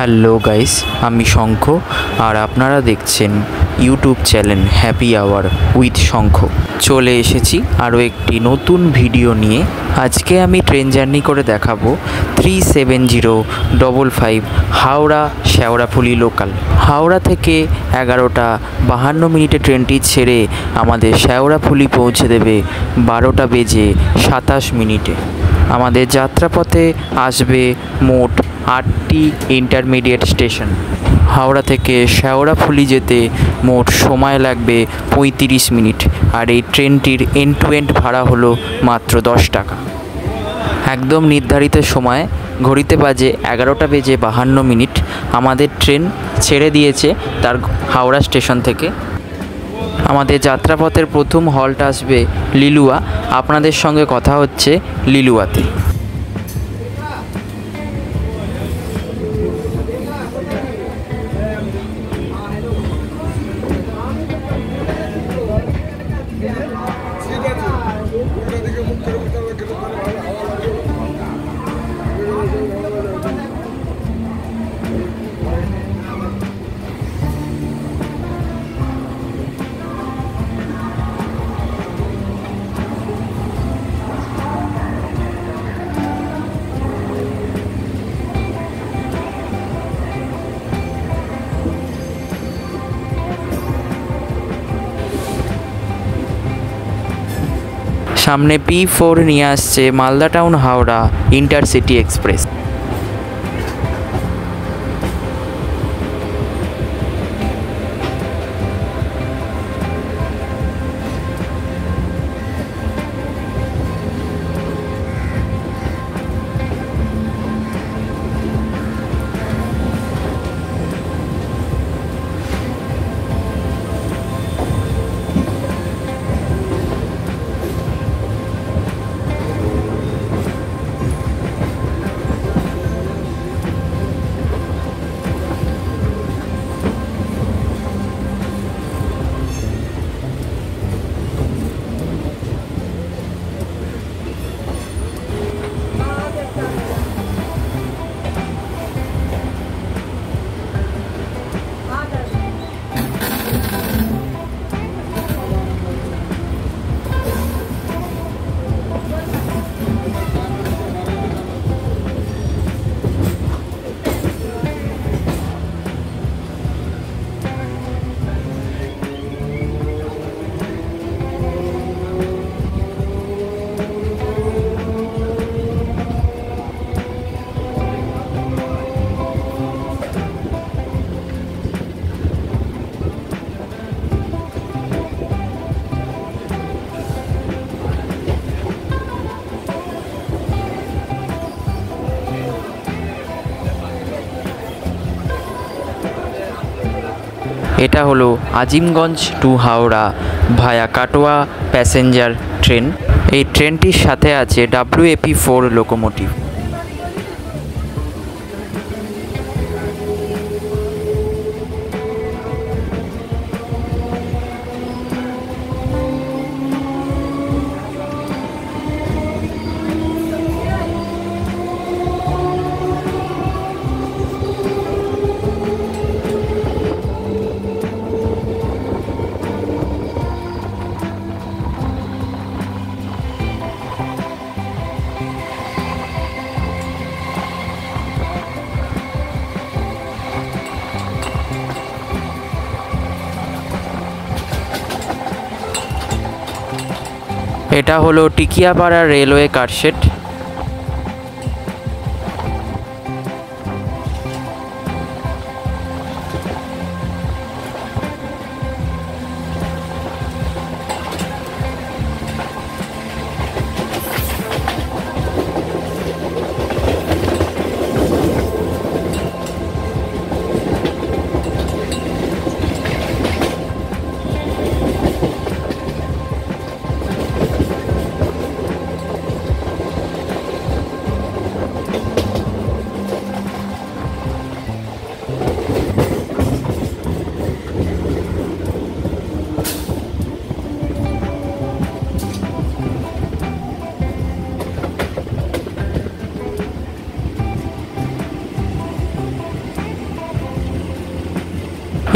Hello guys, আমি শঙ্খ আর আপনারা দেখছেন YouTube channel happy hour with Shankha. চলে এসেছি আরও একটি নতুন ভিডিও নিয়ে। আজকে আমি ট্রেন জার্নি করে দেখাবো 37055 হাওড়া শেওড়াফুলি লোকাল। হাওড়া থেকে 11:52 ট্রেনটি ছেড়ে আমাদের শেওড়াফুলি পৌঁছে দেবে 12:27। আমাদের যাত্রাপথে আসবে মোট 8টি ইন্টারমিডিয়েট স্টেশন। হাওড়া থেকে শেওড়াফুলি যেতে মোট সময় লাগবে 35 মিনিট, আর এই ট্রেনটির এন্ড টু এন্ড ভাড়া হলো মাত্র 10 টাকা। একদম নির্ধারিত সময়, ঘড়িতে বাজে 11:52। আমাদের ট্রেন ছেড়ে দিয়েছে তার হাওড়া স্টেশন থেকে। আমাদের যাত্রাপথের প্রথম হল্ট আসবে লিলুয়া। আপনাদের সঙ্গে কথা হচ্ছে লিলুয়াতে। সামনে P4 নিয়ে আসছে Malda town Howrah intercity express. এটা হলো আজিমগঞ্জ টু হাওড়া ভায়া কাটোয়া প্যাসেঞ্জার ট্রেন। এই ট্রেনটির সাথে আছে WAP4 লোকোমোটিভ। এটা হলো টিকিয়াপাড়া রেলওয়ে কারশেড।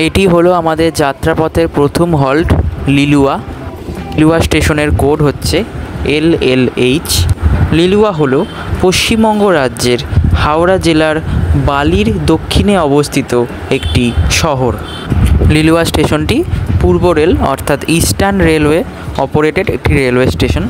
এটি হলো আমাদের যাত্রাপথের প্রথম হল্ট লিলুয়া। লিলুয়া স্টেশনের কোড হচ্ছে LLH। লিলুয়া হলো পশ্চিমবঙ্গ রাজ্যের হাওড়া জেলার বালির দক্ষিণে অবস্থিত একটি শহর। লিলুয়া স্টেশনটি পূর্ব রেল অর্থাৎ ইস্টার্ন রেলওয়ে অপারেটেড একটি রেলওয়ে স্টেশন।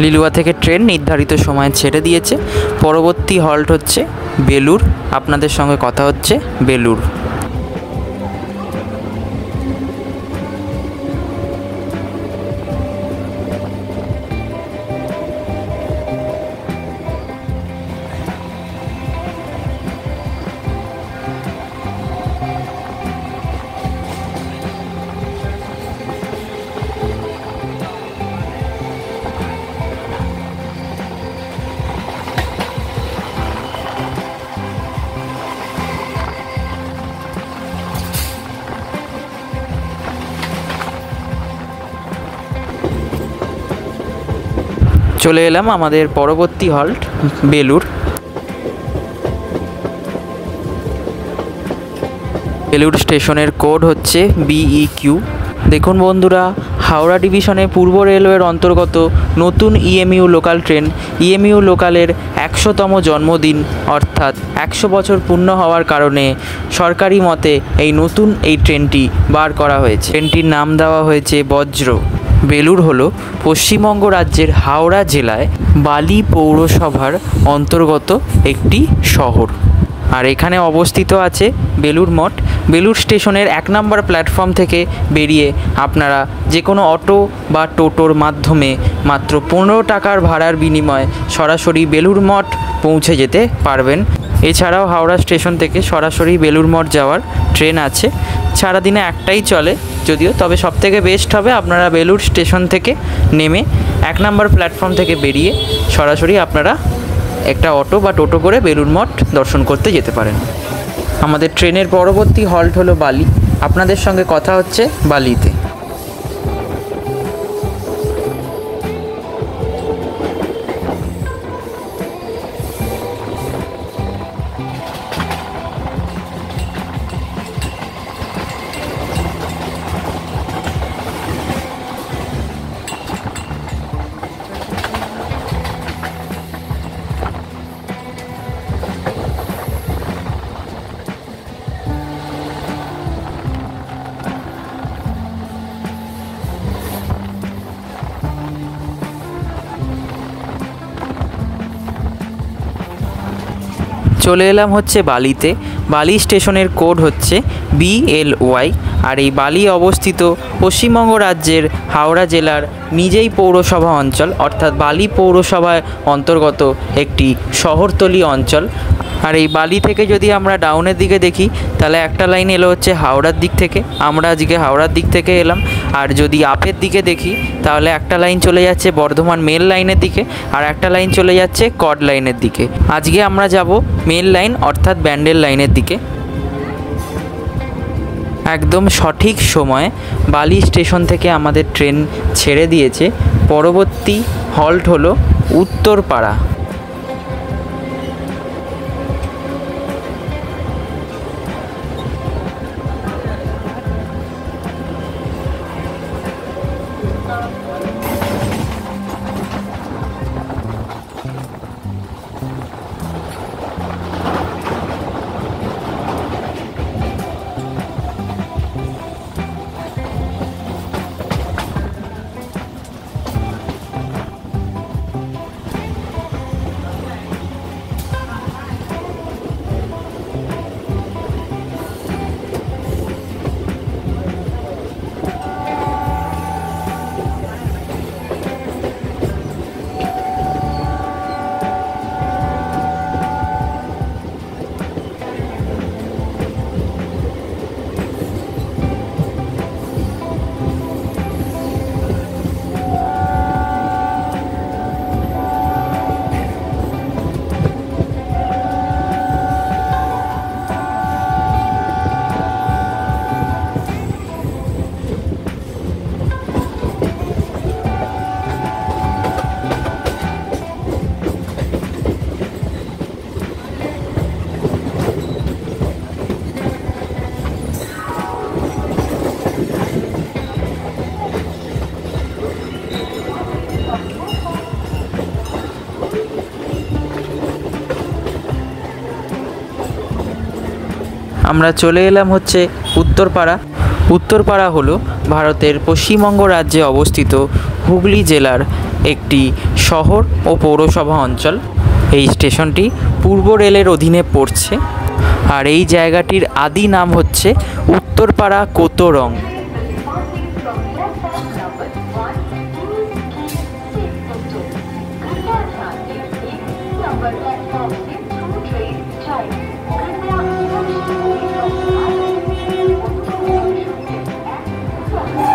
লিলুয়া থেকে ট্রেন নির্ধারিত সময়ে ছেড়ে দিয়েছে। পরবর্তী হল্ট হচ্ছে বেলুড়। আপনাদের সঙ্গে কথা হচ্ছে বেলুড়। চলে এলাম আমাদের পরবর্তী হল্ট বেলুড়। বেলুড় স্টেশনের কোড হচ্ছে BEQ। দেখুন বন্ধুরা, হাওড়া ডিভিশনে পূর্ব রেলওয়ের অন্তর্গত নতুন EMU লোকাল ট্রেন EMU লোকালের 100তম জন্মদিন অর্থাৎ 100 বছর পূর্ণ হওয়ার কারণে সরকারি মতে নতুন এই ট্রেনটি বার করা হয়েছে। ট্রেনটির নাম দেওয়া হয়েছে বজ্র। বেলুড় হলো পশ্চিমবঙ্গ রাজ্যের হাওড়া জেলায় বালি পৌরসভার অন্তর্গত একটি শহর। আর এখানে অবস্থিত আছে বেলুড় মঠ। বেলুড় স্টেশনের 1 নম্বর প্ল্যাটফর্ম থেকে বেরিয়ে আপনারা যে কোনো অটো বা টোটোর মাধ্যমে মাত্র 15 টাকার ভাড়ার বিনিময়ে সরাসরি বেলুড় মঠ পৌঁছে যেতে পারবেন। এছাড়াও হাওড়া স্টেশন থেকে সরাসরি বেলুড় মঠ যাওয়ার ট্রেন আছে। সারাদিনে একটাই চলে যদিও, তবে সবথেকে বেস্ট হবে আপনারা বেলুড় স্টেশন থেকে নেমে 1 নম্বর প্ল্যাটফর্ম থেকে বেরিয়ে সরাসরি আপনারা একটা অটো বা টোটো করে বেলুড় মঠ দর্শন করতে যেতে পারেন। আমাদের ট্রেনের পরবর্তী হল্ট হলো বালি। আপনাদের সঙ্গে কথা হচ্ছে বালিতে। চলে এলাম হচ্ছে বালিতে। বালি স্টেশনের কোড হচ্ছে BLY। আর এই বালি অবস্থিত পশ্চিমবঙ্গ রাজ্যের হাওড়া জেলার নিজেই পৌরসভা অঞ্চল অর্থাৎ বালি পৌরসভার অন্তর্গত একটি শহরতলি অঞ্চল। আর এই বালি থেকে যদি আমরা ডাউনের দিকে দেখি তাহলে একটা লাইন এলো হচ্ছে হাওড়ার দিক থেকে, আমরা আজকে হাওড়ার দিক থেকে এলাম। আর যদি আপের দিকে দেখি তাহলে একটা লাইন চলে যাচ্ছে বর্ধমান মেল লাইনের দিকে আর একটা লাইন চলে যাচ্ছে কড লাইনের দিকে। আজকে আমরা যাব মেল লাইন অর্থাৎ ব্যান্ডেল লাইনের দিকে। একদম সঠিক সময়ে বালি স্টেশন থেকে আমাদের ট্রেন ছেড়ে দিয়েছে। পরবর্তী হল্ট হলো উত্তরপাড়া। আমরা চলে এলাম হচ্ছে উত্তরপাড়া। উত্তরপাড়া হলো ভারতের পশ্চিমবঙ্গ রাজ্যে অবস্থিত হুগলি জেলার একটি শহর ও পৌরসভা অঞ্চল। এই স্টেশনটি পূর্ব রেলের অধীনে পড়ছে, আর এই জায়গাটির আদি নাম হচ্ছে উত্তরপাড়া কোতোরং।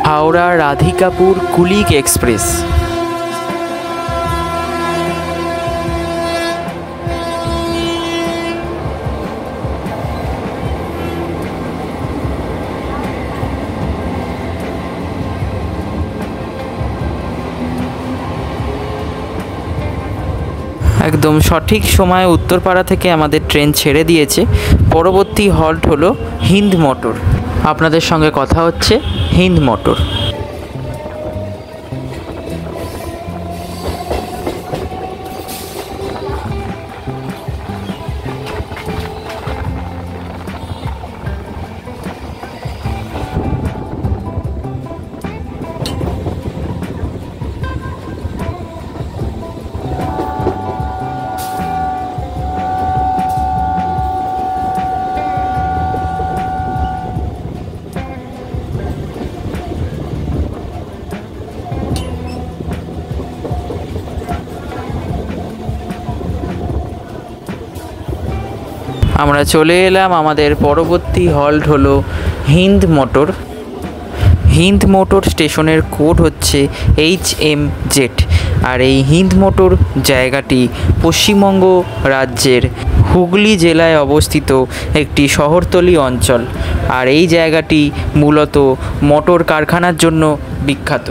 হাওড়া রাধিকাপুর কুলিক এক্সপ্রেস। একদম সঠিক সময়ে উত্তরপাড়া থেকে আমাদের ট্রেন ছেড়ে দিয়েছে। পরবর্তী হল্ট হলো হিন্দ মোটর। আপনাদের সঙ্গে কথা হচ্ছে হিন্দ মোটর। আমরা চলে এলাম, আমাদের পরবর্তী হল্ট হলো হিন্দ মোটর। হিন্দ মোটর স্টেশনের কোড হচ্ছে HMZ। আর এই হিন্দ মোটর জায়গাটি পশ্চিমবঙ্গ রাজ্যের হুগলি জেলায় অবস্থিত একটি শহরতলি অঞ্চল, আর এই জায়গাটি মূলত মোটর কারখানার জন্য বিখ্যাত।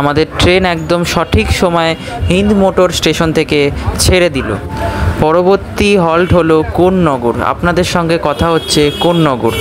আমাদের ট্রেন একদম সঠিক সময়ে হিন্দ মোটর স্টেশন থেকে ছেড়ে দিল। পরবর্তী হল্ট হলো কোন্নগর। আপনাদের সঙ্গে কথা হচ্ছে কোন্নগর।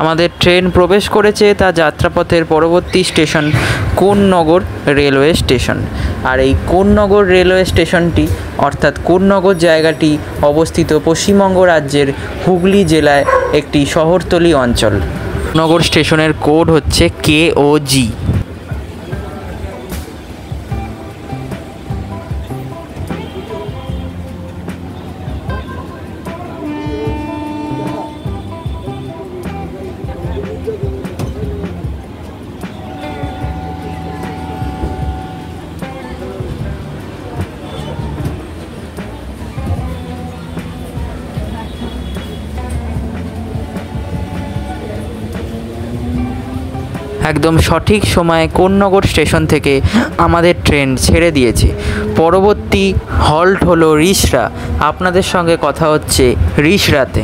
আমাদের ট্রেন প্রবেশ করেছে তার যাত্রাপথের পরবর্তী স্টেশন কোন্নগর রেলওয়ে স্টেশন। আর এই কোন্নগর রেলওয়ে স্টেশনটি অর্থাৎ কোন্নগর জায়গাটি অবস্থিত পশ্চিমবঙ্গ রাজ্যের হুগলি জেলায় একটি শহরতলি অঞ্চল। নগর স্টেশনের কোড হচ্ছে KOG। একদম সঠিক সময়ে কোন্নগর স্টেশন থেকে আমাদের ট্রেন ছেড়ে দিয়েছে। পরবর্তী হল্ট হলো রিষড়া। আপনাদের সঙ্গে কথা হচ্ছে রিষড়াতে।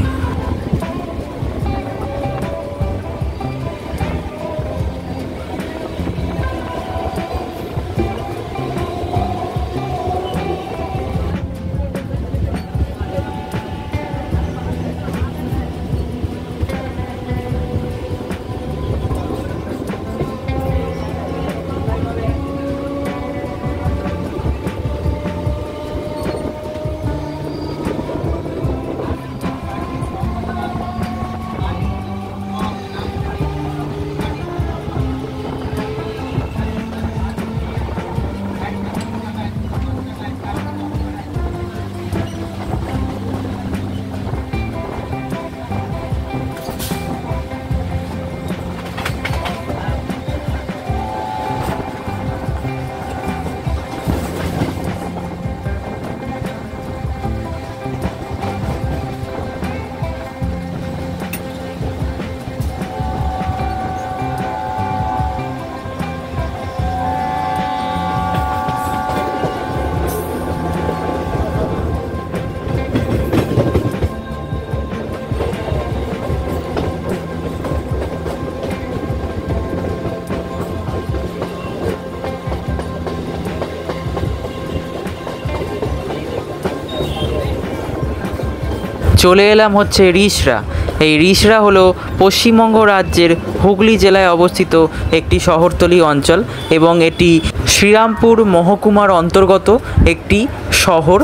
চলে এলাম হচ্ছে রিষড়া। এই রিষড়া হলো পশ্চিমবঙ্গ রাজ্যের হুগলি জেলায় অবস্থিত একটি শহরতলি অঞ্চল এবং এটি শ্রীরামপুর মহকুমার অন্তর্গত একটি শহর,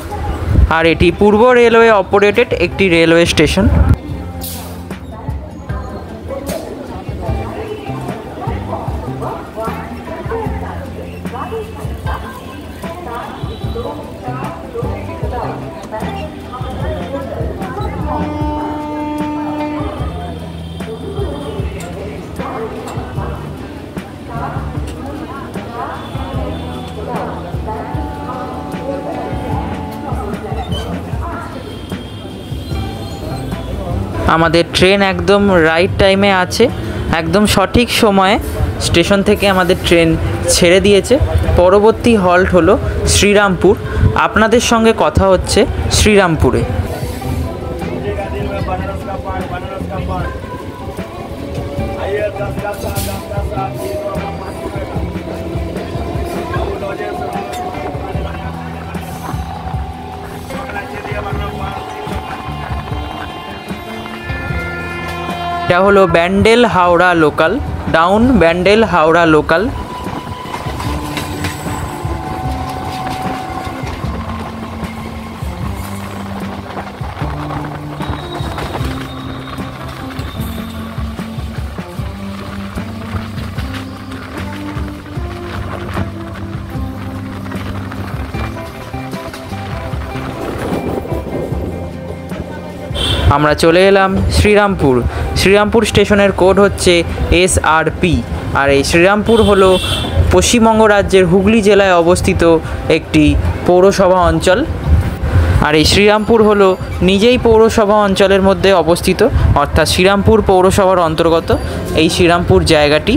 আর এটি পূর্ব রেলওয়ে অপারেটেড একটি রেলওয়ে স্টেশন। আমাদের ট্রেন একদম রাইট টাইমে আছে, একদম সঠিক সময়ে স্টেশন থেকে আমাদের ট্রেন ছেড়ে দিয়েছে। পরবর্তী হল্ট হলো শ্রীরামপুর। আপনাদের সঙ্গে কথা হচ্ছে শ্রীরামপুরে। এটা হলো Bandel Howrah local, down Bandel Howrah local. আমরা চলে এলাম শ্রীরামপুর। শ্রীরামপুর স্টেশনের কোড হচ্ছে SRP। আর এই শ্রীরামপুর হলো পশ্চিমবঙ্গ রাজ্যের হুগলি জেলায় অবস্থিত একটি পৌরসভা অঞ্চল। আর এই শ্রীরামপুর হলো নিজেই পৌরসভা অঞ্চলের মধ্যে অবস্থিত, অর্থাৎ শ্রীরামপুর পৌরসভার অন্তর্গত এই শ্রীরামপুর জায়গাটি।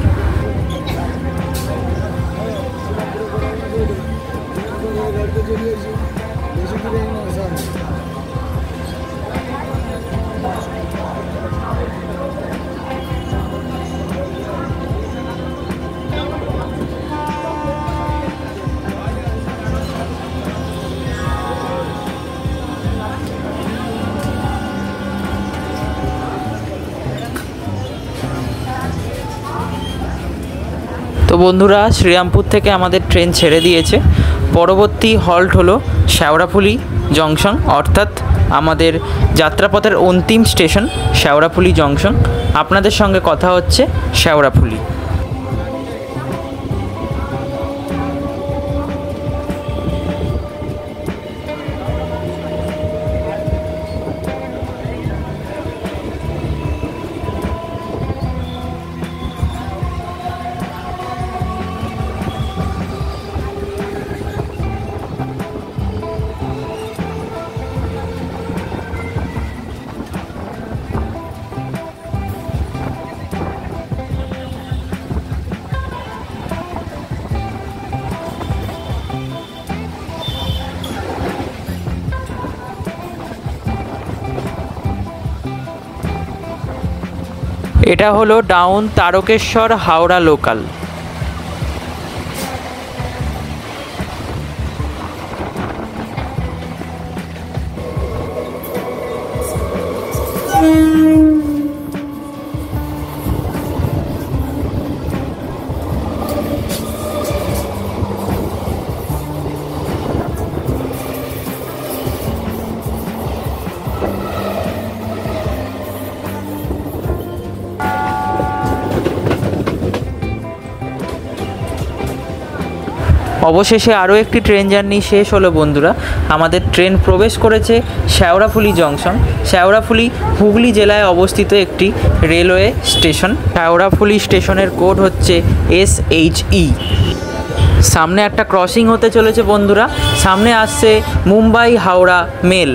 তো বন্ধুরা, শ্রীরামপুর থেকে আমাদের ট্রেন ছেড়ে দিয়েছে। পরবর্তী হল্ট হলো শেওড়াফুলি জংশন, অর্থাৎ আমাদের যাত্রাপথের অন্তিম স্টেশন শেওড়াফুলি জংশন। আপনাদের সঙ্গে কথা হচ্ছে শেওড়াফুলি। এটা হলো ডাউন তারকেশ্বর হাওড়া লোকাল। অবশেষে আরও একটি ট্রেন জার্নি শেষ হলো বন্ধুরা। আমাদের ট্রেন প্রবেশ করেছে শেওড়াফুলি জংশন। শেওড়াফুলি হুগলি জেলায় অবস্থিত একটি রেলওয়ে স্টেশন। শেওড়াফুলি স্টেশনের কোড হচ্ছে SHE। সামনে একটা ক্রসিং হতে চলেছে বন্ধুরা, সামনে আসছে মুম্বাই হাওড়া মেল।